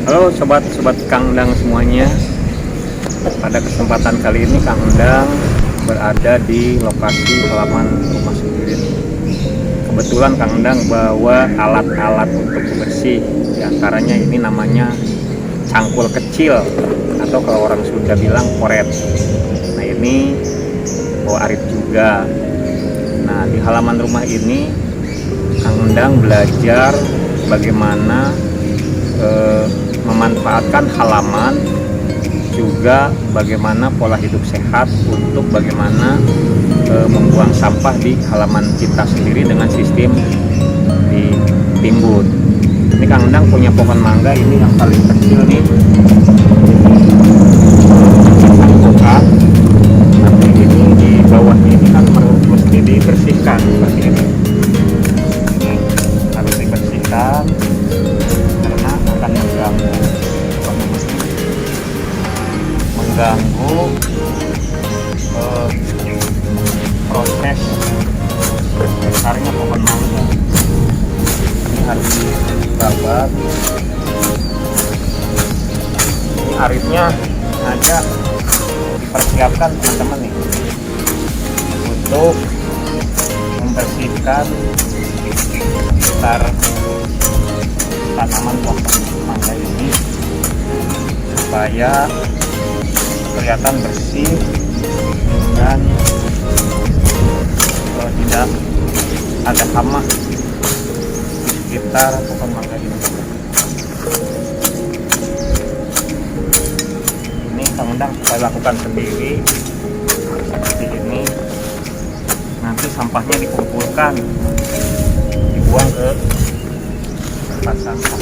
Halo sobat-sobat Kang Endang semuanya. Pada kesempatan kali ini Kang Endang berada di lokasi halaman rumah sendiri. Kebetulan Kang Endang bawa alat-alat untuk bersih. Di antaranya ini namanya cangkul kecil atau kalau orang Sunda bilang koret. Nah ini bawa arit juga. Nah di halaman rumah ini Kang Endang belajar bagaimana memanfaatkan halaman, juga bagaimana pola hidup sehat untuk bagaimana membuang sampah di halaman kita sendiri dengan sistem ditimbun. Ini Kang Endang punya pohon mangga ini yang paling kecil nih, bukan. Tapi ini di bawahnya ini kan mesti dibersihkan seperti ini. Ini harus dibersihkan karena akan mengganggu proses besarnya pohon mangga. Ini harus dibabat. Ini aritnya aja dipersiapkan teman-teman nih untuk membersihkan sekitar tanaman pohon mangga ini supaya kelihatan bersih dan tidak ada hama di sekitar pohon mangga ini. Ini Kang Endang saya lakukan sendiri seperti ini. Nanti sampahnya dikumpulkan, dibuang ke tempat sampah.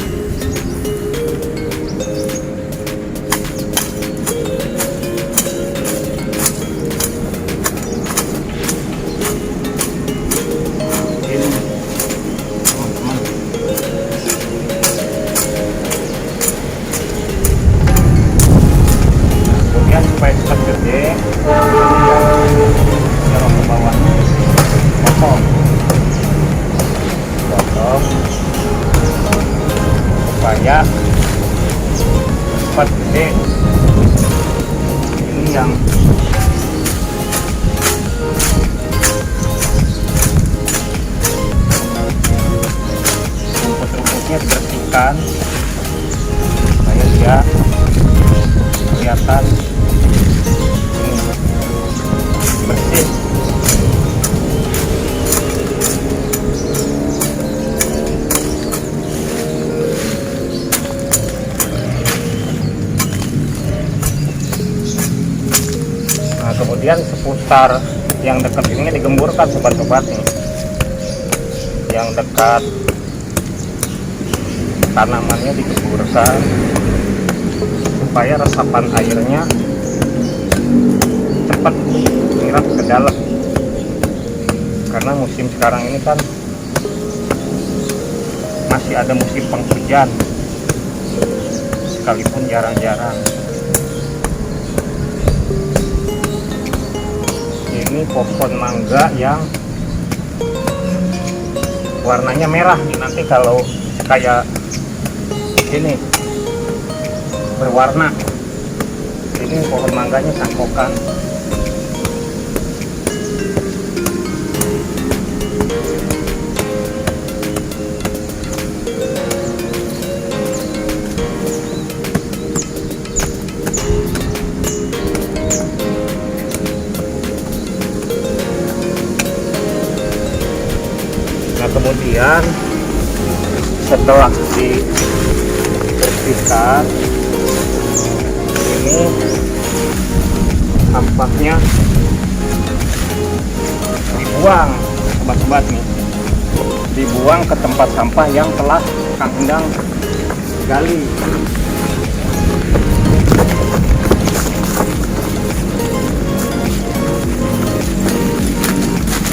Supaya cepat gede, dorong ke bawah, potong supaya cepat gede. Ini yang rumput-rumputnya dibersihkan supaya dia kelihatan bersih. Nah kemudian seputar yang dekat ini digemburkan sobat-sobat nih, yang dekat tanamannya digemburkan supaya resapan airnya cepat menyerap ke dalam. Karena musim sekarang ini kan masih ada musim penghujan, sekalipun jarang-jarang. Ini pohon mangga yang warnanya merah nih, nanti kalau kayak ini berwarna. Ini pohon mangganya cangkokan. Nah kemudian setelah dibersihkan, ini sampahnya dibuang sobat-sobat nih, dibuang ke tempat sampah yang telah Kang Endang gali.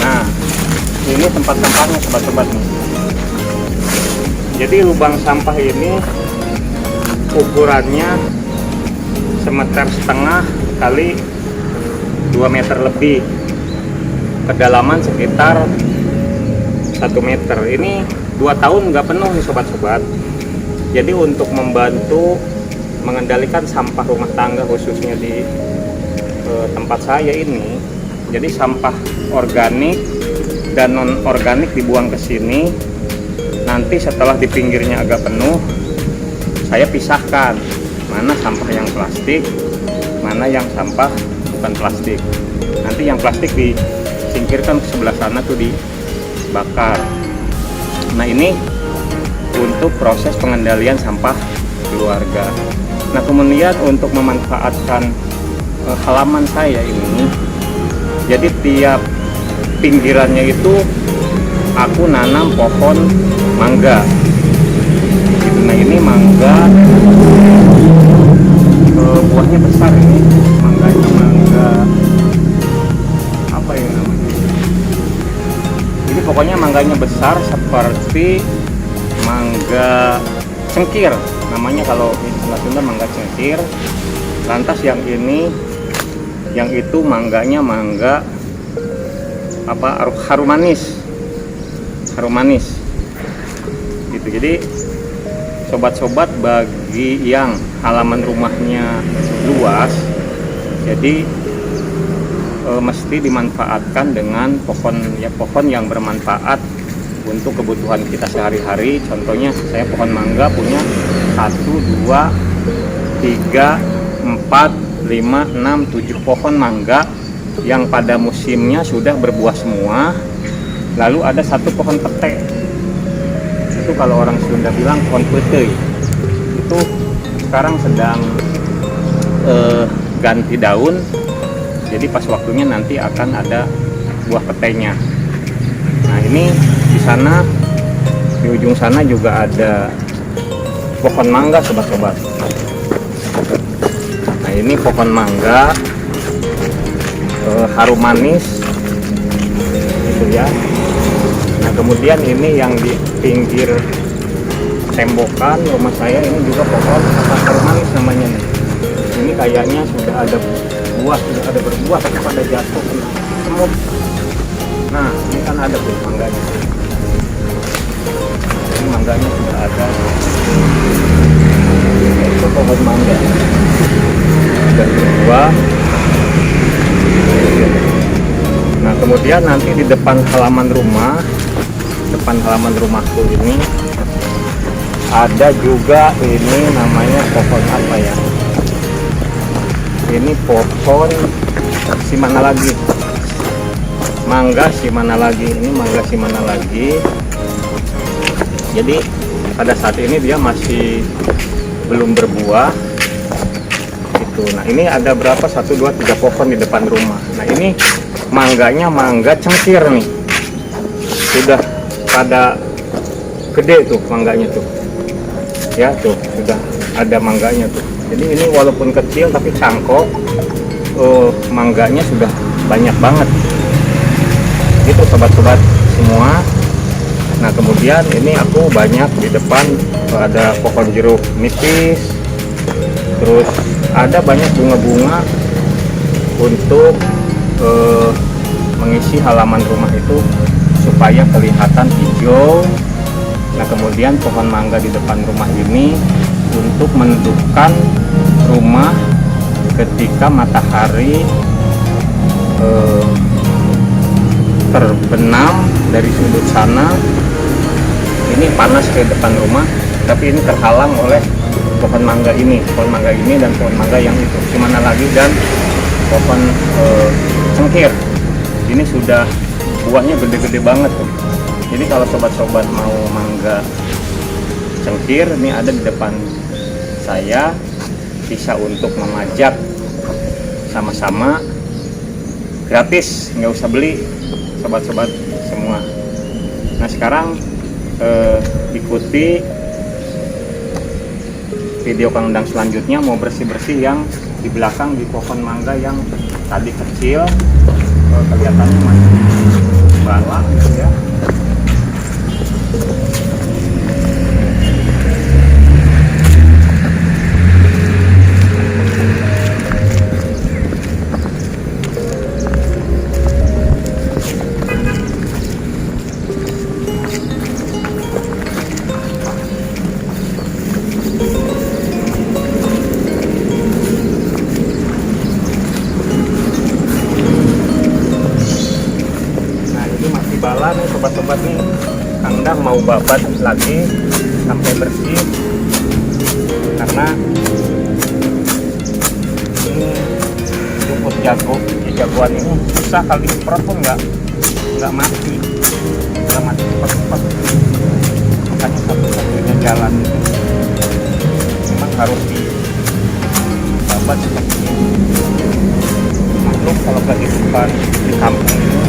Nah ini tempat sampahnya sobat-sobat nih. Jadi lubang sampah ini ukurannya 1,5 meter kali 2 meter lebih, kedalaman sekitar 1 meter. Ini 2 tahun nggak penuh nih sobat-sobat. Jadi untuk membantu mengendalikan sampah rumah tangga khususnya di tempat saya ini, jadi sampah organik dan non organik dibuang ke sini. Nanti setelah di pinggirnya agak penuh, saya pisahkan mana sampah yang plastik, mana yang sampah bukan plastik. Nanti yang plastik disingkirkan ke sebelah sana tuh, dibakar. Nah, ini untuk proses pengendalian sampah keluarga. Nah, kemudian untuk memanfaatkan halaman saya ini, jadi tiap pinggirannya itu aku nanam pohon mangga gitu. Nah, ini mangga buahnya besar, ini mangganya mangga apa ya namanya, jadi pokoknya mangganya besar seperti mangga cengkir namanya, kalau di Sunda mangga cengkir. Lantas yang ini, yang itu mangganya mangga apa, harum manis gitu. Jadi sobat-sobat, bagi yang halaman rumahnya luas, jadi mesti dimanfaatkan dengan pohon yang bermanfaat untuk kebutuhan kita sehari-hari. Contohnya saya pohon mangga punya 1, 2, 3, 4, 5, 6, 7 pohon mangga yang pada musimnya sudah berbuah semua. Lalu ada 1 pohon pete, itu kalau orang Sunda bilang pohon pete, itu sekarang sedang ganti daun. Jadi pas waktunya nanti akan ada buah petenya. Nah, ini di sana, di ujung sana juga ada pohon mangga, sobat-sobat. Nah, ini pohon mangga harum manis gitu ya. Nah, kemudian ini yang di pinggir tembokan rumah saya ini juga pohon harum manis namanya nih. Ini kayaknya sudah ada buah, sudah ada berbuah, tapi pada jatuh semut. Nah, ini kan ada tuh mangganya. Ini mangganya sudah ada. Itu pohon mangga dan berbuah. Nah, kemudian nanti di depan halaman rumahku ini ada juga, ini namanya pohon apa ya? Ini pohon simana lagi. Mangga simana lagi. Ini mangga simana lagi. Jadi pada saat ini dia masih belum berbuah. Itu. Nah, ini ada berapa? 1, 2, 3 pohon di depan rumah. Nah, ini mangganya mangga cengkir nih. Sudah pada gede tuh mangganya tuh. Ya, tuh sudah ada mangganya tuh. Jadi ini walaupun kecil tapi cangkok, mangganya sudah banyak banget. Itu sobat-sobat semua. Nah, kemudian ini aku banyak di depan ada pohon jeruk nipis. Terus ada banyak bunga-bunga untuk mengisi halaman rumah itu supaya kelihatan hijau. Nah, kemudian pohon mangga di depan rumah ini untuk menentukan rumah ketika matahari terbenam dari sudut sana. Ini panas ke depan rumah, tapi ini terhalang oleh pohon mangga ini dan pohon mangga yang itu simana lagi dan pohon cengkir. Ini sudah buahnya gede-gede banget tuh. Jadi kalau sobat-sobat mau mangga cengkir, ini ada di depan saya, bisa untuk memajak sama-sama gratis, nggak usah beli, sobat-sobat semua. Nah, sekarang ikuti video Kang Endang selanjutnya, mau bersih-bersih yang di belakang di pohon mangga yang tadi kecil, kelihatannya masih bala gitu ya. Undang mau babat lagi sampai bersih, karena ini rumput jagoan ini susah kali disemprot pun nggak mati cepat-cepat. Makanya satu-satunya jalan itu memang harus dibabat seperti ini. Maklum kalau kehidupan di kampung ini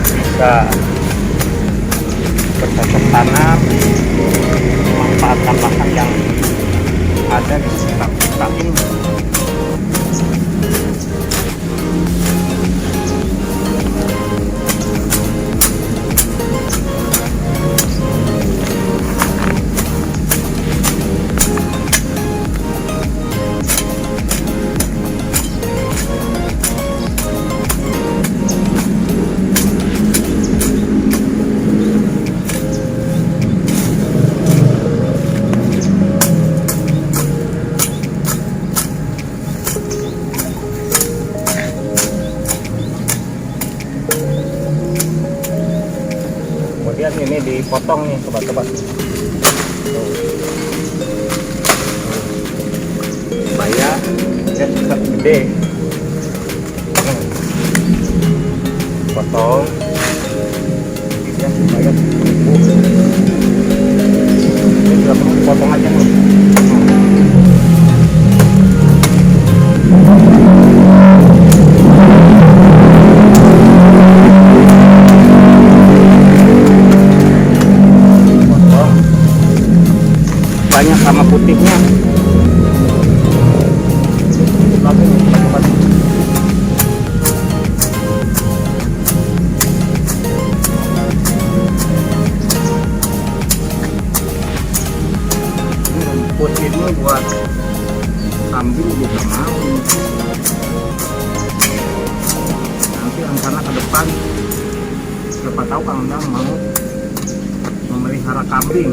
bisa bercocok tanam, memanfaatkan lahan yang ada di sekitar kita ini. Kemudian ini dipotong nih sobat-sobat, supaya dia tetap gede. Potong dia supaya tumbuh. Ini sudah perlu potong aja nih. Banyak sama putihnya. Rumput ini buat kambing juga mau. Nanti rencana ke depan, siapa tahu Kang Undang mau memelihara kambing.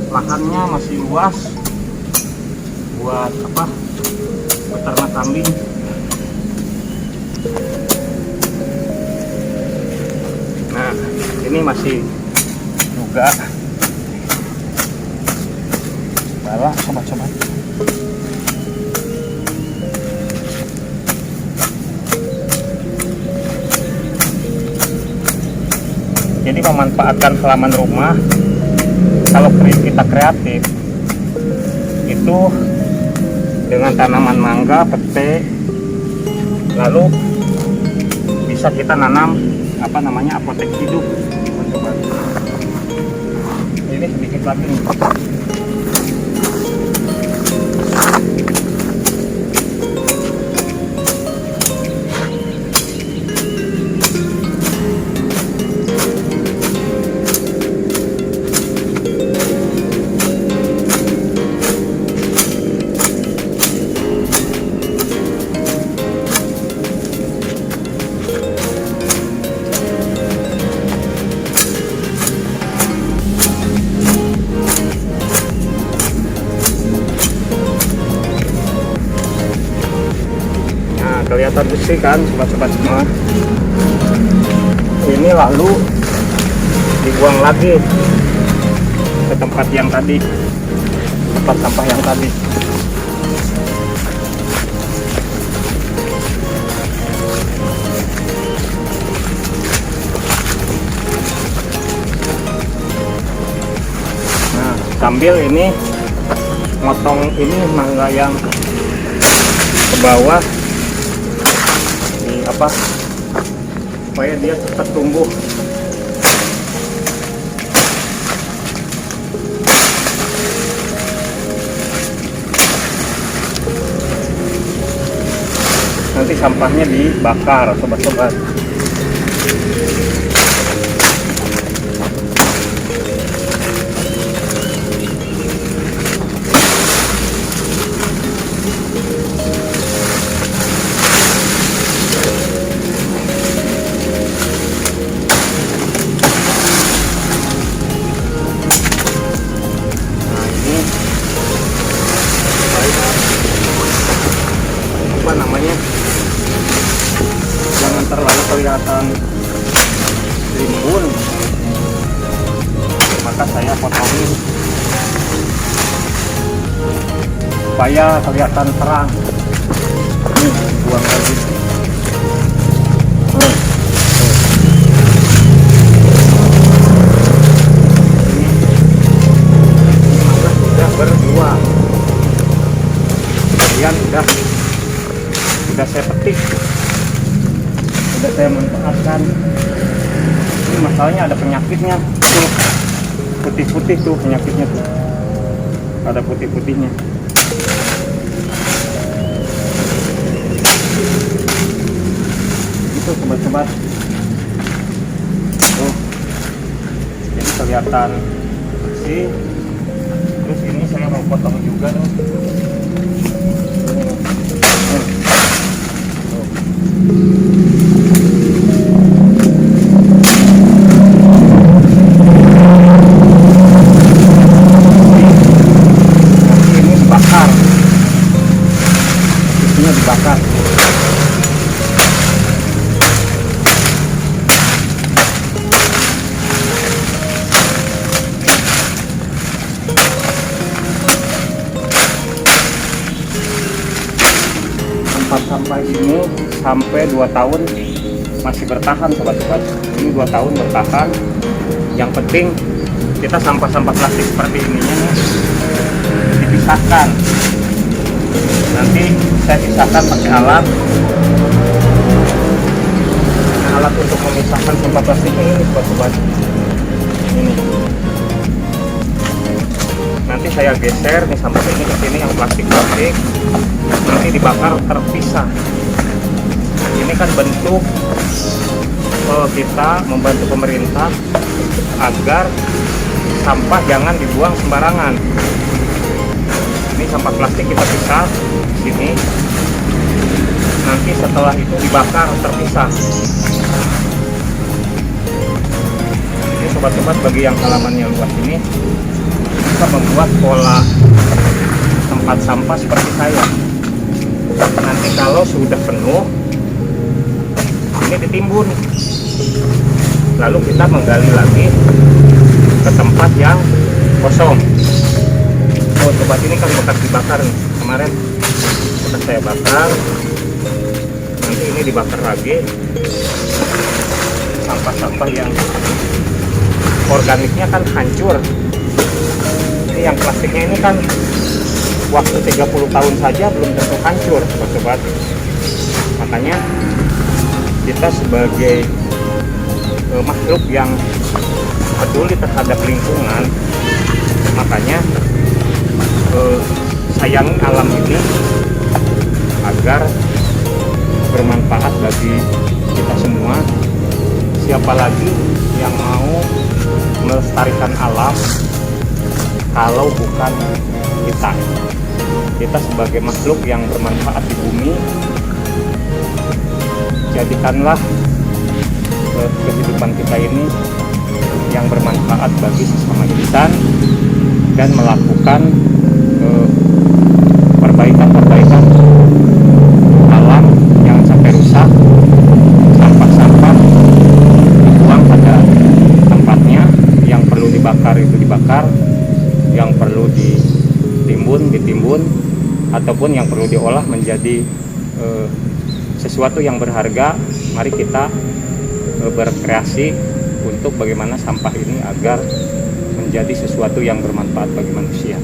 Lahannya masih luas buat beternak kambing. Nah, ini masih juga bala sobat-sobat. Jadi memanfaatkan halaman rumah. Kalau kita kreatif itu dengan tanaman mangga, pete, lalu bisa kita nanam apotek hidup. Coba. Ini sedikit lagi nih. Kelihatan bersih kan sobat-sobat semua. Ini lalu dibuang lagi ke tempat yang tadi, tempat sampah yang tadi. Nah, sambil ini motong ini mangga yang ke bawah supaya dia cepat tumbuh. Nanti sampahnya dibakar sobat-sobat. Jangan terlalu kelihatan rimbun. maka saya potongin supaya kelihatan terang. Ini buang lagi. Sudah berdua, kemudian sudah saya petik, sudah saya manfaatkan. Ini masalahnya ada penyakitnya tuh, putih-putih tuh penyakitnya tuh, ada putih-putihnya. Itu sobat-sobat tuh, jadi kelihatan bersih. Terus ini saya mau potong juga nih. Ini dibakar, isinya dibakar. Sampai sini sampai 2 tahun masih bertahan sobat-sobat. Ini 2 tahun bertahan. Yang penting kita sampah-sampah plastik seperti ininya nih dipisahkan. Nanti saya pisahkan pakai alat untuk memisahkan sampah plastiknya ini sobat-sobat. Ini nanti saya geser nih sampah ini ke sini, yang plastik nanti dibakar terpisah. Ini kan bentuk kita membantu pemerintah agar sampah jangan dibuang sembarangan. Ini sampah plastik kita pisah sini, nanti setelah itu dibakar terpisah. Ini sobat-sobat, bagi yang halamannya luas ini bisa membuat pola tempat sampah seperti saya. Nanti kalau sudah penuh, ini ditimbun, lalu kita menggali lagi ke tempat yang kosong. Oh sobat, ini kan bekas dibakar nih, kemarin bekas saya bakar. Nanti ini dibakar lagi, sampah-sampah yang organiknya kan hancur. Ini yang plastiknya ini kan waktu 30 tahun saja belum tentu hancur sobat. Makanya kita sebagai makhluk yang peduli terhadap lingkungan, makanya sayangi alam ini agar bermanfaat bagi kita semua. Siapa lagi yang mau melestarikan alam kalau bukan kita? Kita sebagai makhluk yang bermanfaat di bumi, jadikanlah kehidupan kita ini yang bermanfaat bagi sesama insan dan melakukan perbaikan alam, jangan sampai rusak. Sampah-sampah dibuang pada tempatnya, yang perlu dibakar itu dibakar, yang perlu ditimbun, ataupun yang perlu diolah menjadi sesuatu yang berharga. Mari kita berkreasi untuk bagaimana sampah ini agar menjadi sesuatu yang bermanfaat bagi manusia.